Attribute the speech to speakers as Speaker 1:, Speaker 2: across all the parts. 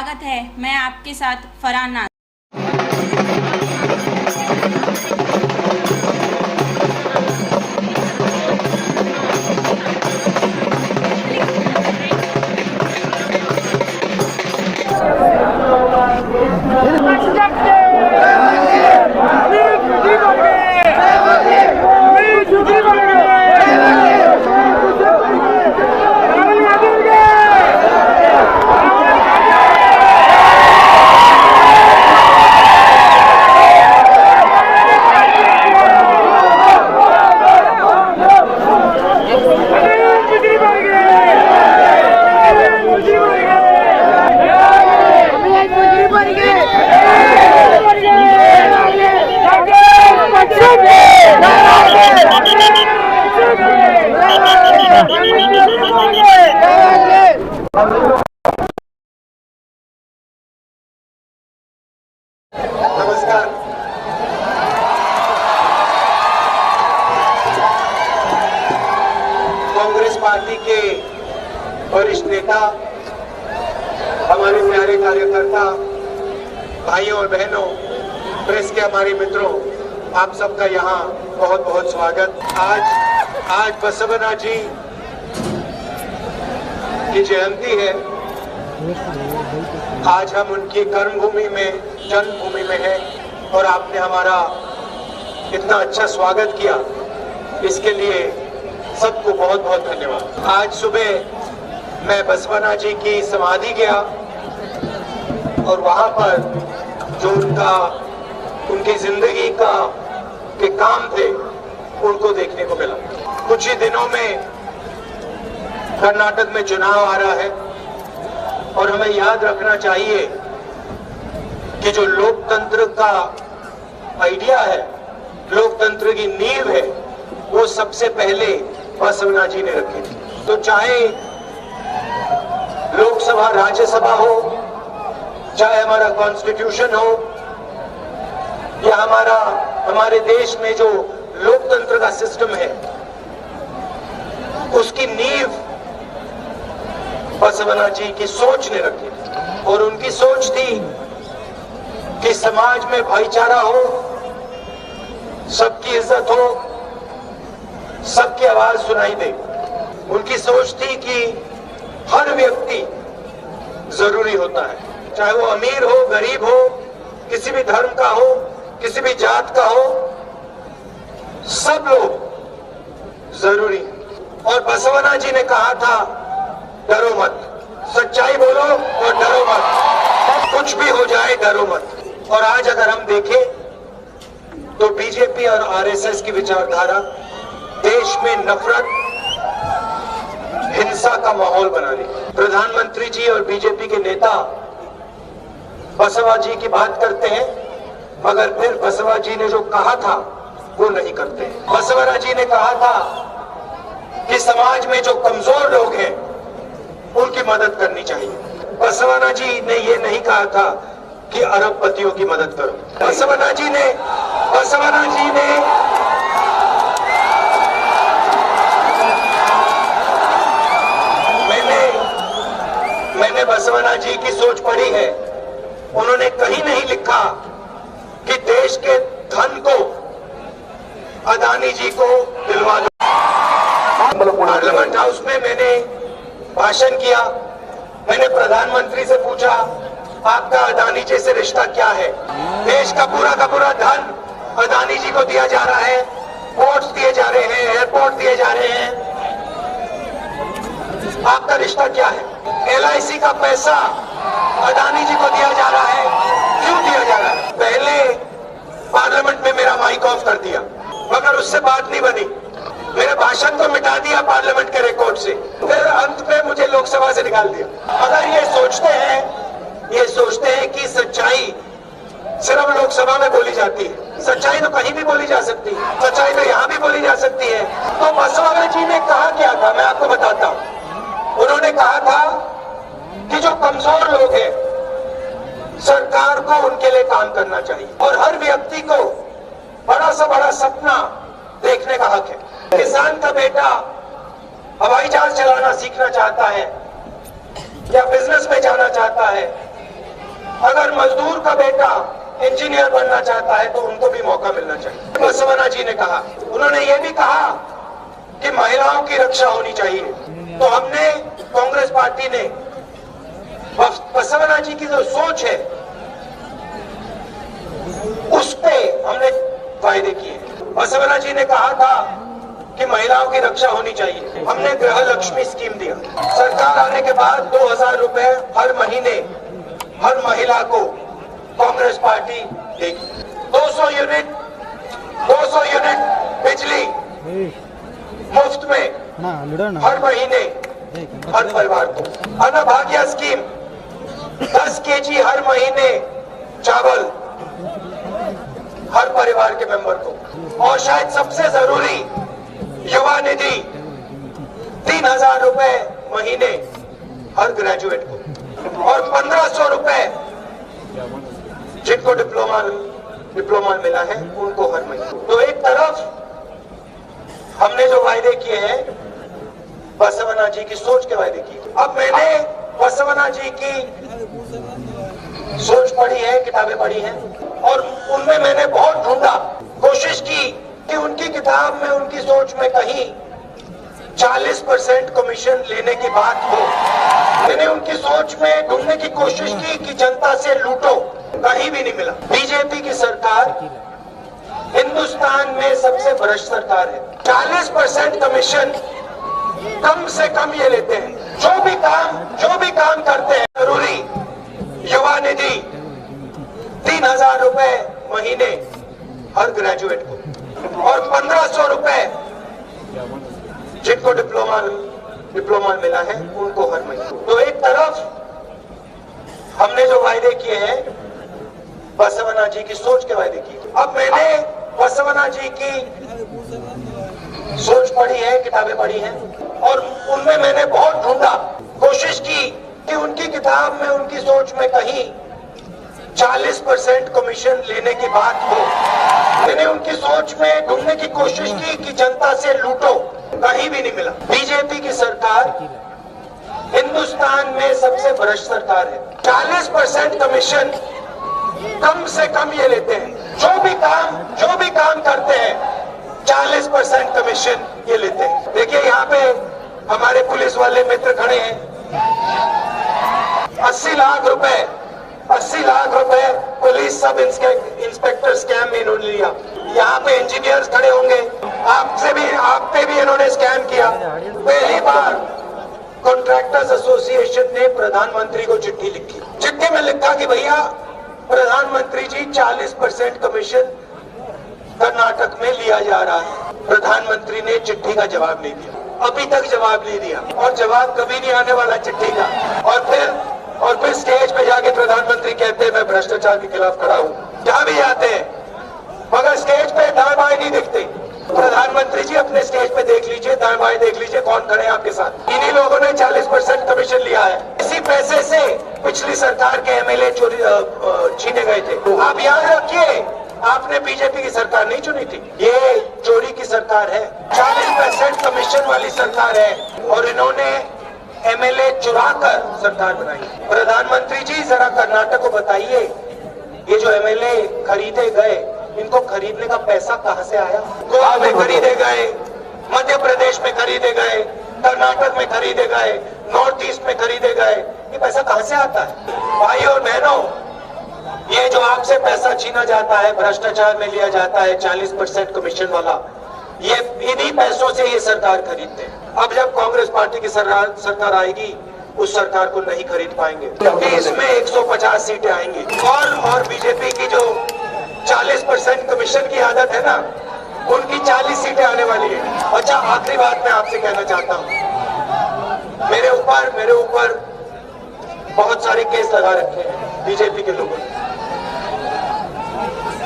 Speaker 1: स्वागत है। मैं आपके साथ फरहान नाज।
Speaker 2: नमस्कार। कांग्रेस पार्टी के वरिष्ठ नेता, हमारे प्यारे कार्यकर्ता, भाइयों और बहनों, प्रेस के हमारे मित्रों, आप सबका यहाँ बहुत बहुत स्वागत। आज बसवना जी की जयंती है। आज हम उनकी कर्मभूमि में, जन्मभूमि में हैं और आपने हमारा इतना अच्छा स्वागत किया, इसके लिए सबको बहुत बहुत धन्यवाद। आज सुबह मैं बसवना जी की समाधि गया और वहां पर जो उनकी जिंदगी के काम थे उनको देखने को मिला। कुछ ही दिनों में कर्नाटक में चुनाव आ रहा है और हमें याद रखना चाहिए कि जो लोकतंत्र का आइडिया है, लोकतंत्र की नींव है, वो सबसे पहले बसवना जी ने रखी थी। तो चाहे लोकसभा, राज्यसभा हो, चाहे हमारा कॉन्स्टिट्यूशन हो, या हमारे देश में जो लोकतंत्र का सिस्टम है, उसकी नींव बसवना जी की सोच ने रखी थी। और उनकी सोच थी कि समाज में भाईचारा हो, सबकी इज्जत हो, सबकी आवाज सुनाई दे। उनकी सोच थी कि हर व्यक्ति जरूरी होता है, चाहे वो अमीर हो, गरीब हो, किसी भी धर्म का हो, किसी भी जात का हो, सब लोग जरूरी। और बसवना जी ने कहा था, डरो मत, सच्चाई बोलो और डरो मत, कुछ भी हो जाए डरो मत। और आज अगर हम देखें तो बीजेपी और आरएसएस की विचारधारा देश में नफरत, हिंसा का माहौल बना रही है। प्रधानमंत्री जी और बीजेपी के नेता बसवा जी की बात करते हैं, मगर फिर बसवा जी ने जो कहा था वो नहीं करते। बसवरा जी ने कहा था कि समाज में जो कमजोर लोग हैं उनकी मदद करनी चाहिए। बसवना जी ने ये नहीं कहा था कि अरबपतियों की मदद करो। बसवना जी ने मैंने बसवना जी की सोच पढ़ी है। उन्होंने कहीं नहीं लिखा कि देश के धन को अदानी जी को दिलवा दो। पार्लियामेंट हाउस में मैंने भाषण किया। मैंने प्रधानमंत्री से पूछा, आपका अदानी जी से रिश्ता क्या है? देश का पूरा धन अदानी जी को दिया जा रहा है, पोर्ट्स दिए जा रहे हैं, एयरपोर्ट दिए जा रहे हैं, आपका रिश्ता क्या है? LIC का पैसा अदानी जी को दिया जा रहा है, क्यों दिया जा रहा है? पहले पार्लियामेंट में मेरा माइक ऑफ कर दिया, मगर उससे बात नहीं बनी। मेरे भाषण को मिटा दिया पार्लियामेंट के रिकॉर्ड से, फिर अंत में मुझे लोकसभा से निकाल दिया। अगर ये सोचते हैं कि सच्चाई सिर्फ लोकसभा में बोली जाती है, सच्चाई तो कहीं भी बोली जा सकती है, सच्चाई तो यहाँ भी बोली जा सकती है। तो बसवना जी ने कहा क्या था, मैं आपको बताता हूँ। उन्होंने कहा था कि जो कमजोर लोग हैं, सरकार को उनके लिए काम करना चाहिए और हर व्यक्ति को बड़ा से बड़ा सपना देखने का हक है। किसान का बेटा हवाई जहाज चलाना सीखना चाहता है या बिजनेस में जाना चाहता है अगर मजदूर का बेटा इंजीनियर बनना चाहता है तो उनको भी मौका मिलना चाहिए। बसवना जी ने कहा, उन्होंने ये भी कहा कि महिलाओं की रक्षा होनी चाहिए। तो हमने, कांग्रेस पार्टी ने बसवना जी की जो सोच है उस पे हमने वायदे किए। बसवना जी ने कहा था कि महिलाओं की रक्षा होनी चाहिए। हमने गृह लक्ष्मी स्कीम दिया। सरकार आने के बाद 2000 रुपए हर महीने हर महिला को कांग्रेस पार्टी देगी। 200 यूनिट बिजली मुफ्त में हर महीने हर परिवार को। अन्नभाग्य स्कीम 10 केजी हर महीने चावल हर परिवार के मेंबर को। और शायद सबसे जरूरी युवा निधि 3000 रुपए महीने हर ग्रेजुएट को। और 1500 रुपए जिनको डिप्लोमा मिला है उनको हर महीने। तो एक तरफ हमने जो वायदे किए हैं बसवना जी की सोच के वायदे किए। अब मैंने बसवना जी की सोच पढ़ी है, किताबें पढ़ी हैं और उनमें मैंने बहुत ढूंढा, कोशिश की कि उनकी किताब में, उनकी सोच में कहीं 40% कमीशन लेने की बात हो। मैंने उनकी सोच में ढूंढने की कोशिश की कि जनता से लूटो, कहीं भी नहीं मिला। बीजेपी की सरकार हिंदुस्तान में सबसे भ्रष्ट सरकार है। 40% कमीशन कम से कम ये लेते हैं। जो भी काम करते हैं, जरूरी युवा निधि 3000 रुपए महीने हर ग्रेजुएट को। और 1500 रुपए जिनको डिप्लोमा मिला है उनको हर महीने। तो एक तरफ हमने जो वायदे किए हैं बसवना जी की सोच के वायदे किए। अब मैंने बसवना जी की सोच पढ़ी है, किताबें पढ़ी हैं और उनमें मैंने बहुत ढूंढा, कोशिश की कि उनकी किताब में, उनकी सोच में कहीं 40% कमीशन लेने की बात हो। मैंने उनकी सोच में ढूंढने की कोशिश की कि जनता से लूटो, कहीं भी नहीं मिला। बीजेपी की सरकार हिंदुस्तान में सबसे भ्रष्ट सरकार है। 40% कमीशन कम से कम ये लेते हैं। जो भी काम करते हैं 40% कमीशन ये लेते हैं। देखिए यहाँ पे हमारे पुलिस वाले मित्र खड़े हैं। 80 लाख रुपए पुलिस सब इंस्पेक्टर स्कैम में इन्होंने लिया। यहाँ पे इंजीनियर्स खड़े होंगे, आप पे भी इन्होंने स्कैम किया। पहली बार कॉन्ट्रैक्टर्स एसोसिएशन ने प्रधानमंत्री को चिट्ठी लिखी। चिट्ठी में लिखा कि भैया प्रधानमंत्री जी 40% कमीशन कर्नाटक में लिया जा रहा है। प्रधानमंत्री ने चिट्ठी का जवाब नहीं दिया, अभी तक जवाब नहीं दिया और जवाब कभी नहीं आने वाला चिट्ठी का। और फिर स्टेज पे जाके प्रधानमंत्री कहते हैं मैं भ्रष्टाचार के खिलाफ खड़ा हूँ। जहाँ भी जाते हैं मगर स्टेज पे दाएं बाएं नहीं दिखते। प्रधानमंत्री जी अपने स्टेज पे देख लीजिए, दाएं बाएं देख लीजिए कौन खड़े हैं आपके साथ। इन्हीं लोगों ने 40% कमीशन लिया है। इसी पैसे से पिछली सरकार के एमएलए छीने गए थे। आप याद रखिए, आपने बीजेपी की सरकार नहीं चुनी थी, ये चोरी की सरकार है। 40% कमीशन वाली सरकार है और इन्होंने एमएलए चुरा कर सरकार बनाई। प्रधानमंत्री जी जरा कर्नाटक को बताइए, ये जो एमएलए खरीदे गए, इनको खरीदने का पैसा कहां से आया? गोवा में खरीदे गए, मध्य प्रदेश में खरीदे गए, कर्नाटक में खरीदे गए, नॉर्थ ईस्ट में खरीदे गए। ये पैसा कहां से आता है? भाई और बहनों, ये जो आपसे पैसा छीना जाता है, भ्रष्टाचार में लिया जाता है 40% कमीशन वाला, ये इन्हीं पैसों से ये सरकार खरीदते हैं। अब जब कांग्रेस पार्टी की सरकार आएगी, उस सरकार को नहीं खरीद पाएंगे क्योंकि इसमें 150 सीटें आएंगी। और बीजेपी की जो 40% कमीशन की आदत है ना, उनकी 40 सीटें आने वाली है। अच्छा, आखिरी बात मैं आपसे कहना चाहता हूँ, मेरे ऊपर बहुत सारे केस लगा रखे हैं बीजेपी के लोगों ने।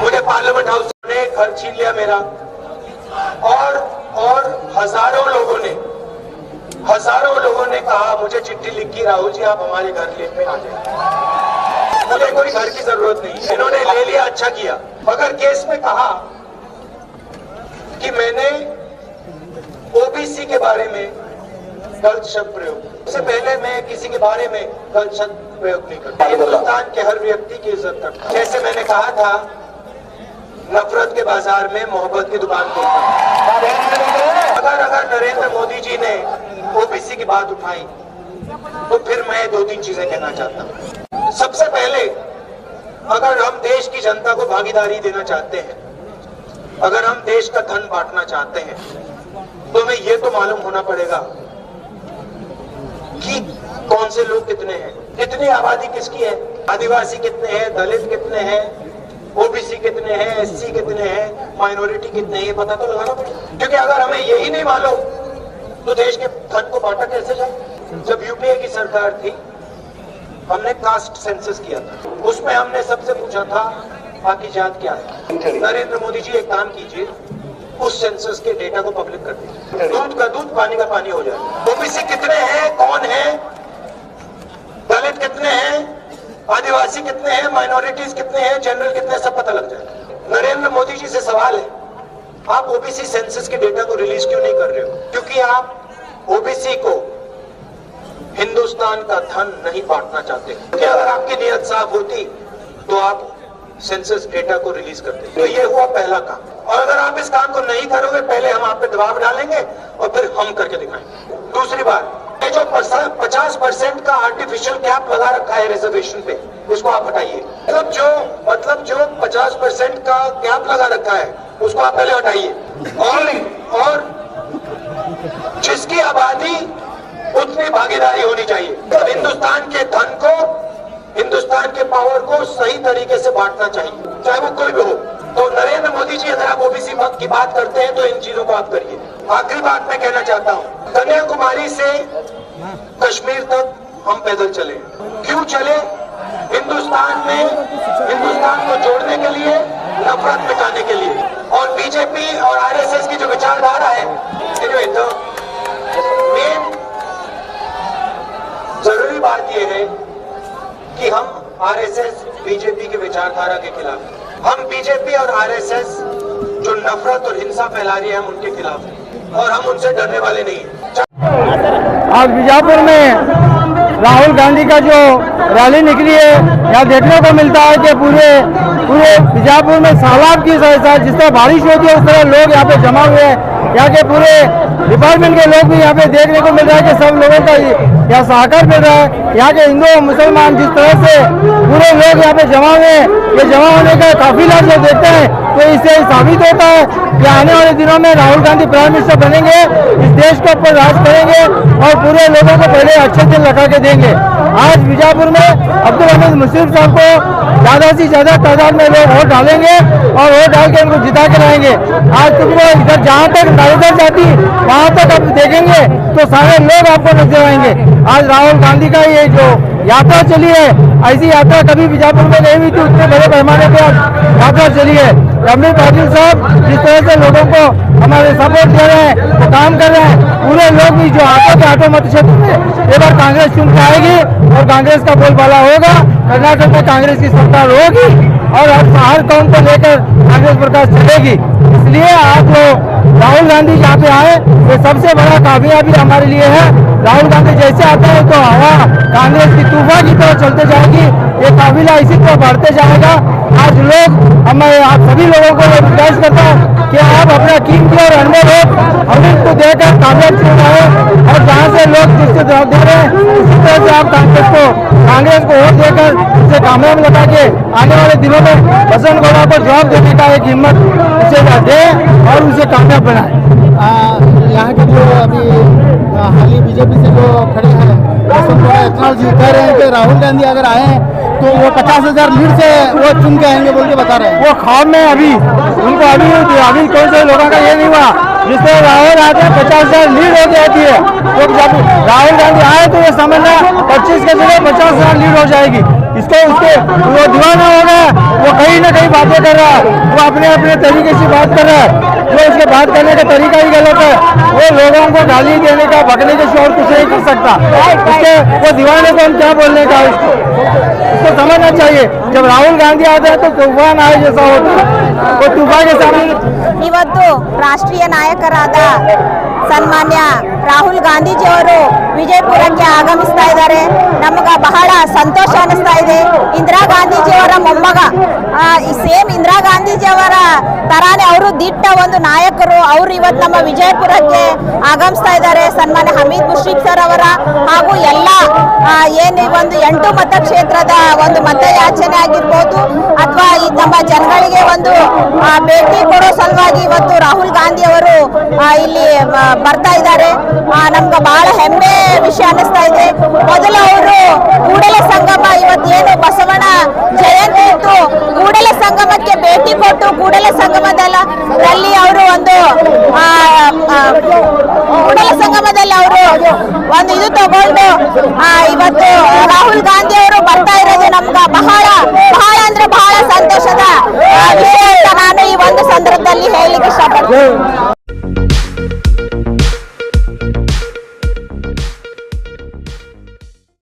Speaker 2: मुझे पार्लियामेंट हाउस ने घर छीन लिया मेरा, और हजारों लोगों ने कहा, मुझे चिट्ठी लिखी, राहुल जी आप हमारे घर में आ जाए। मुझे कोई घर की जरूरत नहीं, इन्होंने ले लिया, अच्छा किया। मगर केस में कहा कि मैंने ओबीसी के बारे में गलत शब्द प्रयोग। इससे पहले मैं किसी के बारे में गलत शब्द प्रयोग नहीं करता। हिंदुस्तान के हर व्यक्ति की इज्जत करता हूं। जैसे मैंने कहा था, नफरत के बाजार में मोहब्बत की दुकान खोलता। अगर नरेंद्र मोदी जी ने ओबीसी की बात उठाई तो फिर मैं 2-3 चीजें कहना चाहता हूं। सबसे पहले, अगर हम देश की जनता को भागीदारी देना चाहते हैं, अगर हम देश का धन बांटना चाहते हैं, तो हमें ये तो मालूम होना पड़ेगा कि कौन से लोग कितने हैं, कितनी आबादी किसकी है, आदिवासी कितने हैं, दलित कितने हैं, ओबीसी कितने हैं, एससी कितने हैं, माइनॉरिटी कितने हैं, ये पता तो लगाना पड़ेगा। क्योंकि अगर हमें यही नहीं मालूम तो देश के धन को बांटा कैसे जाए। जब यूपीए की सरकार थी, हमने कास्ट सेंसस किया था। उसमें हमने सबसे पूछा था आपकी जात क्या है। नरेंद्र मोदी जी एक काम कीजिए, उस सेंसस के डेटा को पब्लिक कर दीजिए, दूध का दूध पानी का पानी हो जाए। ओबीसी कितने हैं, कौन है, दलित कितने हैं, आदिवासी कितने हैं, माइनॉरिटीज कितने हैं, जनरल कितने, सब पता लग जाए। नरेंद्र मोदी जी से सवाल है, आप ओबीसी सेंसस के डेटा को रिलीज क्यों नहीं कर रहे हो? क्योंकि आप ओबीसी को हिंदुस्तान का धन नहीं बांटना चाहते। क्योंकि अगर आपकी नीयत साफ होती तो आप सेंसस डेटा को रिलीज करते। तो ये हुआ पहला काम। और अगर आप इस काम को नहीं करोगे, पहले हम आप पे दबाव डालेंगे और फिर हम करके दिखाएंगे। दूसरी बात, ये जो 50% का आर्टिफिशियल कैप लगा रखा है रिजर्वेशन पे, उसको आप हटाइए। मतलब जो 50% का कैप लगा रखा है, उसको आप पहले हटाइए। और जिसकी आबादी उतनी भागीदारी होनी चाहिए। तो हिंदुस्तान के धन को, हिंदुस्तान के पावर को सही तरीके से बांटना चाहिए, चाहे वो कोई भी हो। तो नरेंद्र मोदी जी, अगर आप ओबीसी की बात करते हैं तो इन चीजों को आप करिए। आखिरी बात मैं कहना चाहता हूँ, कन्याकुमारी से कश्मीर तक हम पैदल चले। क्यों चले? हिंदुस्तान को जोड़ने के लिए, नफरत मिटाने के लिए। और बीजेपी और आरएसएस की जो विचारधारा है, तो मेन जरूरी बात यह है कि हम आरएसएस बीजेपी के विचारधारा के खिलाफ हैं। हम बीजेपी और आरएसएस जो नफरत और हिंसा फैला रही है, हम उनके खिलाफ हैं और हम उनसे डरने वाले नहीं हैं।
Speaker 3: आज बीजापुर में राहुल गांधी का जो रैली निकली है, यहाँ देखने को मिलता है कि पूरे बीजापुर में सैलाब की जिस तरह बारिश होती है, उस तरह लोग यहाँ पे जमा हुए हैं। यहाँ के पूरे डिपार्टमेंट के लोग भी यहाँ पे देखने को मिल रहा है कि सब लोगों का यहाँ सहकार मिल रहा है। यहाँ के हिंदू और मुसलमान जिस तरह से पूरे लोग यहाँ पे जमा हुए हैं, ये जमा होने का काफिला जो देखते हैं, तो इससे साबित होता है कि आने वाले दिनों में राहुल गांधी प्राइम मिनिस्टर बनेंगे, इस देश के ऊपर राज करेंगे और पूरे लोगों को पहले अच्छे दिन लगा के देंगे। आज बीजापुर में अब्दुल हमीद मुश्रीफ साहब को ज्यादा से ज्यादा तादाद में लोग वोट डालेंगे और वोट डाल के उनको जिता के लाएंगे। आज तुमको इधर जहाँ तक नारेदार जाती वहाँ तक आप देखेंगे तो सारे लोग आपको नजर आएंगे। आज राहुल गांधी का ये जो यात्रा चली है, ऐसी यात्रा कभी बीजापुर में नहीं हुई थी, उतने बड़े पैमाने पर आज यात्रा चली है। रमनीत पाटिल साहब जिस तरह से लोगों को हमारे सपोर्ट दे रहे हैं, वो काम कर रहे हैं, पूरे लोग भी जो आटो मत क्षेत्र में एक बार कांग्रेस चुन के आएगी और कांग्रेस का बोलबाला होगा। कर्नाटक में कांग्रेस की सरकार होगी और हर कौम को लेकर कांग्रेस प्रकाश चलेगी। इसलिए आप लोग राहुल गांधी जहाँ पे आए, ये सबसे बड़ा कामयाबी हमारे लिए है। राहुल गांधी जैसे आते हैं तो हवा कांग्रेस की तूफान की तरह चलते जाएगी, ये काफिला इसी तरह बढ़ते जाएगा। आज मैं आप सभी लोगों को रिक्वेस्ट करता हूँ कि आप अपना कीमती और अनमोल वोट हमीद को देकर कांग्रेस चुन रहे हैं और जहाँ से लोग जिससे जवाब दे रहे हैं, उसी तरह से आप कांग्रेस को वोट देकर उसे कामयाब लगा के आने वाले दिनों में बसंत गौड़ा को जवाब देने का एक हिम्मत उसे दे और उसे कामयाब बनाए।
Speaker 4: यहाँ के जो अभी हाल ही बीजेपी से जो खड़े हैं बसंत गौड़ा जी कह रहे हैं कि राहुल गांधी अगर आए तो वो 50,000 लीड से वो चुन के आएंगे बोल के बता रहे हैं।
Speaker 3: वो ख्वाब में अभी उनको अभी कौन से लोगों का ये नहीं हुआ, जिस तरह राहुल आते हैं 50,000 लीड हो जाती है, तो जब राहुल गांधी आए तो ये समझना 25 के जगह 50,000 लीड हो जाएगी। उसके वो दीवाना हो गया, वो कहीं ना कहीं बातें कर रहा है, वो अपने तरीके से बात कर रहा है, जो उसके बात करने का तरीका ही गलत है। वो लोगों को गाली देने का, भगने के और कुछ नहीं कर सकता। उसके वो दीवाने को हम क्या बोलने का, उसको समझना चाहिए। जब राहुल गांधी आते हैं तो तूफान आए जैसा होता है, वो तूफान के सामने
Speaker 5: ಇವತ್ತು ರಾಷ್ಟ್ರೀಯ ನಾಯಕರಾದ ಸನ್ಮಾನ್ಯ ರಾಹುಲ್ ಗಾಂಧೀಜಿಯವರು ವಿಜಯಪುರಕ್ಕೆ ಆಗಮಿಸ್ತಾ ಇದ್ದಾರೆ. ನಮಗೆ ಬಹಳ ಸಂತೋಷ ಅನಿಸ್ತಾ ಇದೆ. ಇಂದಿರಾ ಗಾಂಧೀಜಿಯವರ ಮೊಮ್ಮಗ, ಈ ಸೇಮ್ ಇಂದಿರಾ ಗಾಂಧೀಜಿಯವರ ತರಾನೇ ಅವರು ದಿಟ್ಟ ಒಂದು ನಾಯಕರು. ಅವರು ಇವತ್ತು ನಮ್ಮ ವಿಜಯಪುರಕ್ಕೆ ಆಗಮಿಸ್ತಾ ಇದ್ದಾರೆ. ಸನ್ಮಾನ್ಯ ಹಮೀದ್ ಮುಷ್ರೀಫ್ ಸರ್ ಅವರ ಹಾಗೂ ಎಲ್ಲ ಏನು ಒಂದು 8 ಮತಕ್ಷೇತ್ರದ ಒಂದು ಮತಯಾಚನೆ ಆಗಿರ್ಬೋದು ಅಥವಾ ಈ ನಮ್ಮ ಜನಗಳಿಗೆ ಒಂದು ಭೇಟಿ ಕೊಡೋ ಸಲುವಾಗಿ ಇವತ್ತು ರಾಹುಲ್ ಗಾಂಧಿ ಅವರು ಇಲ್ಲಿ ಬರ್ತಾ ಇದ್ದಾರೆ. ನಮ್ಗೆ ಬಹಳ ಹೆಮ್ಮೆ ವಿಷಯ ಅನ್ನಿಸ್ತಾ ಇದೆ. ಮೊದಲು ಅವರು ಕೂಡಲ ಸಂಗಮ, ಇವತ್ತೇನು ಬಸವಣ್ಣ ಜಯಂತಿ ಇತ್ತು, ಕೂಡಲ ಸಂಗಮಕ್ಕೆ ಭೇಟಿ ಕೊಟ್ಟು ಕೂಡಲ ಸಂಗಮದಲ್ಲಿ ಅವರು ಒಂದು ಕೂಡಲ ಸಂಗಮದಲ್ಲಿ ಅವರು ಒಂದು ಇದು ತಗೊಂಡು ಇವತ್ತು ರಾಹುಲ್ ಗಾಂಧಿ ಅವರು ಬರ್ತಾ ಇರೋದು ನಮ್ಗೆ ಬಹಳ ಬಹಳ ಅಂದ್ರೆ ಬಹಳ ಸಂತೋಷದ ವಿಷಯ ಅಂತ ನಾನು ಈ ಒಂದು ಸಂದರ್ಭದಲ್ಲಿ ಹೇಳಲಿಕ್ಕೆ ಇಷ್ಟಪಡ್ತೀನಿ.